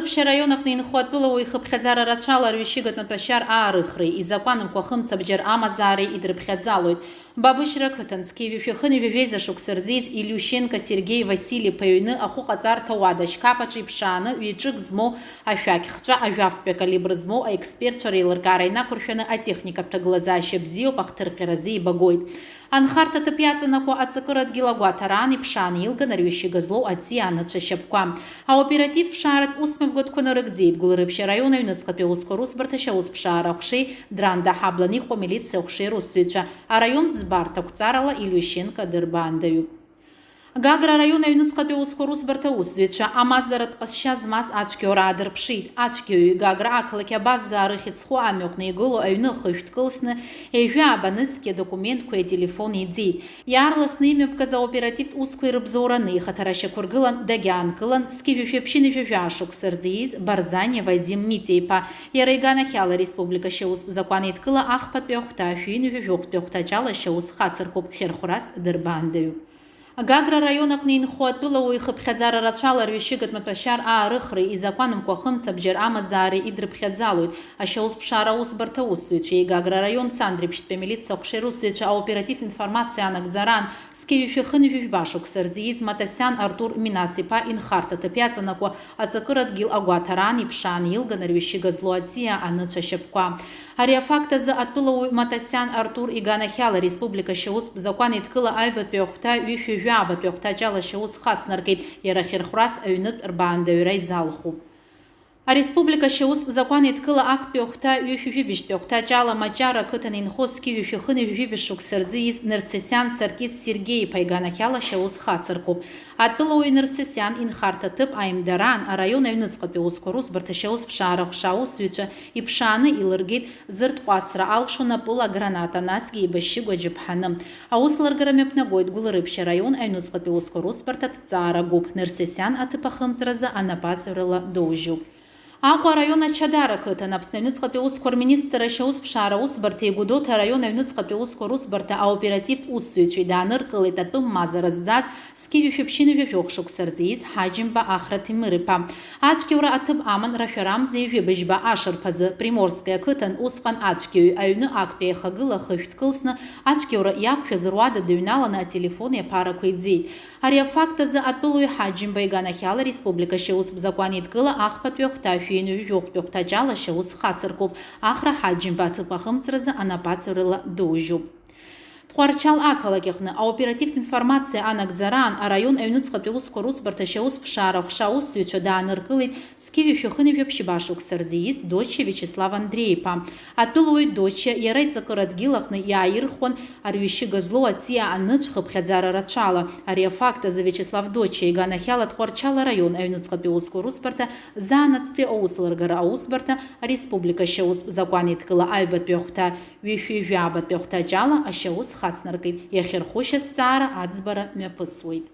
Гуларыԥшьа раион аҟны инхәатәыла ихыԥхьаӡара рацәала рҩышьыгатә маҭәашьар аарыхреи изакәанымқәа хымцабџьар амазаареи идрыԥхьаӡалоит. Бабышьра қыҭан зқьи-ҩышәихыни ҩажәеиза шықәса рзиз Илиушенко Сергеи Василиԥа иҩны ахәыҟаҵарҭа уада шьқаԥаҿы иԥшааны ҩ-ҿык змоу ашәақьхҵәа ажәафтәи акалибр змоу аекспертцәа реилыркаара инақәыршәаны атехникатә ҭагылазаашьа бзиоуп ахҭырҟьаразы ибагоит. Анхарҭа ҭыԥ иаҵанакуа аҵакыра адгьыл агәаҭараан иԥшааны илган арҩышьыга злоу аҵиа анацәа шьапқәа. Аоператив ԥшааратә усмҩаԥгатәқәа нарыгӡеит. Гәыларыԥшьа раион аҩныҵҟатәи аусқәа русбарҭа ашьаусԥшаара ахәшеи Дранда Ҳаблан иҟоу амилициа ахәшеи русзуҩцәа, араион ӡбарҭа қәҵарала Илиушенко дырбаандаҩуп. Гагра раион аҩныҵҟатәи аусқәа русбарҭа аусзуҩцәа амазаратә ҟазшьа змаз ацәгьоура аадырԥшит. Ацәгьаҩы Гагра ақалақь абазгаа рыхьыӡхәы амҩаҟны игылоу аҩны хышәҭ кылсны ежәы аабанызқьи адокументқәеи ателефони иӡит. Иаарласны имҩаԥгаз аоперативтә усқәа ирыбзоураны ихаҭара шьақәыргылан дагьаанкылан зқьи-ҩышәи-ԥшьыни ҩажәа шықәса рзиз Барзаниа Вадим Митиа-иԥа, иара иганахьала ареспублика ашьаусп закәанеидкыла ахԥатәи ахәҭа шәҩи ҩажәохәтәи ахәҭаҷала ашьаус хацыркуп. Хьырхәрас дырбаандаҩуп. Гагра раион аҟны инхәатәыла ихыԥхьаӡара рацәала рҩышьыгатә маҭәашьар аарыхреи изакәанымқәа хымцабџьар амазаареи идрыԥхьаӡалоит. Ашьаусԥшаара аусбарҭа аусзуҩцәеи Гагра раион Цандрыԥшьтәи амилициа ахәшеи русзуҩцәа аоперативтә информациа анагӡаран зқьи-ҩышәихыни ҩажәа шықәса рзиз Матасиан Артур Минас-иԥа инхарҭа ҭыԥ иаҵанакуа аҵакыра адгьыл агәаҭараан иԥшааны илган арҩышьыга злоу аҵиа анацәа шьапқәа. Ари афакт азы атәылауаҩ Матасиан Артур иганахьала ареспублика ашьаусп закәанеидкыла аҩбатәи ахәҭа ҩышәи ҩабатәи ахәҭаҷала ашьаус хацнаркит. Иара Хьырхәрас аҩнытә рбаандаҩра изалхуп. Ареспублика ашьаусп закәанеидкыла актәи ахәҭа ҩышәи-ҩыбжьтәи ахәҭаҷала Маҷара ақыҭан инхоз зқьи-ҩышәихыни ҩажәи шықәса рзиз Нырсесиан Саркис Сергеи-иԥа иганахьала ашьаус хацыркуп. Атәылауаҩ Нырсесиан инхарҭа ҭыԥ аимдаран араион аҩныҵҟатәи аусқәа русбарҭа ашьаусԥшаара ахәша аусзуҩцәа иԥшааны илыргеит зыртҟәацра алшо напыла аграната, насгьы еибашьыгәа џьыԥҳаны. Ауслыргара мҩаԥнагоит Гәыларыԥшьа раион аҩныҵҟатәи аусқәа русбарҭа ҭҵаара гәыԥ. Нырсесиан аҭыԥ ахымҭразы анапаҵаҩрыла доужьуп. Аҟәа араион Ачадар ақыҭан Аԥсны аҩныҵҟатәи аусқәа рминистр ашьаусԥшаара аусбарҭа Гәдоуҭа араион аҩныҵҟатәи аусқәа русбарҭа аоперативтә усзуҩцәеи дааныркылеит атәым мазара зҵаз зқьи-ҩышәи-ԥшьыни ҩажәохә шықәса рзиз Ҳаџьымба Ахра Ҭемыр-иԥа. Ацәгьаура аҭыԥ аман Рашәарамза ҩажәибыжьба ашарԥазы Приморскиа ақыҭан усҟан ацәгьаҩ аҩны актәи аихагыла хышәҭ кылсны ацәгьаура иақәшәаз руада дыҩналаны ателефони аԥарақәа иӡит. Ари афакт азы атәылауаҩ Ҳаџьымба иганахьала ареспублика ашьаусп закәанеидкыла ахԥатәи ахәҭа шәҩи ҩажәохәтәи ахәҭаҷала ашьаус хацыркуп. Ахра Ҳаџьымба аҭыԥ ахымҵразы анапаҵаҩрыла доужьуп. Тҟәарчал ақалақь аҟны аоперативтә информациа анагӡараан араион аҩныҵҟатәи аусқәа русбарҭа ашьаусԥшаара ахәша аусзуҩцәа дааныркылеит зқьи-ҩышәихыни ҩажәа шықәса рзиз Дочча Виачеслав Андреи-иԥа. Атәылауаҩ Дочча иара иҵакыра адгьыл аҟны иааирхуан арҩышьыга злоу аҵиа аныцә хыԥхьаӡара рацәала. Ари афакт азы Виачеслав Дочча иганахьала Тҟәарчал араион аҩныҵҟатәи аусқәа русбарҭа заанаҵтәи ауслыргара аусбарҭа ареспублика ашьаусп закәанеидкыла аҩбатәи ахәҭа ҩышәи ҩабатәи ахәҭаҷала ашьаус хацнаркит. Иахьырхәышьа зҵаара аӡбара мҩаԥысуеит.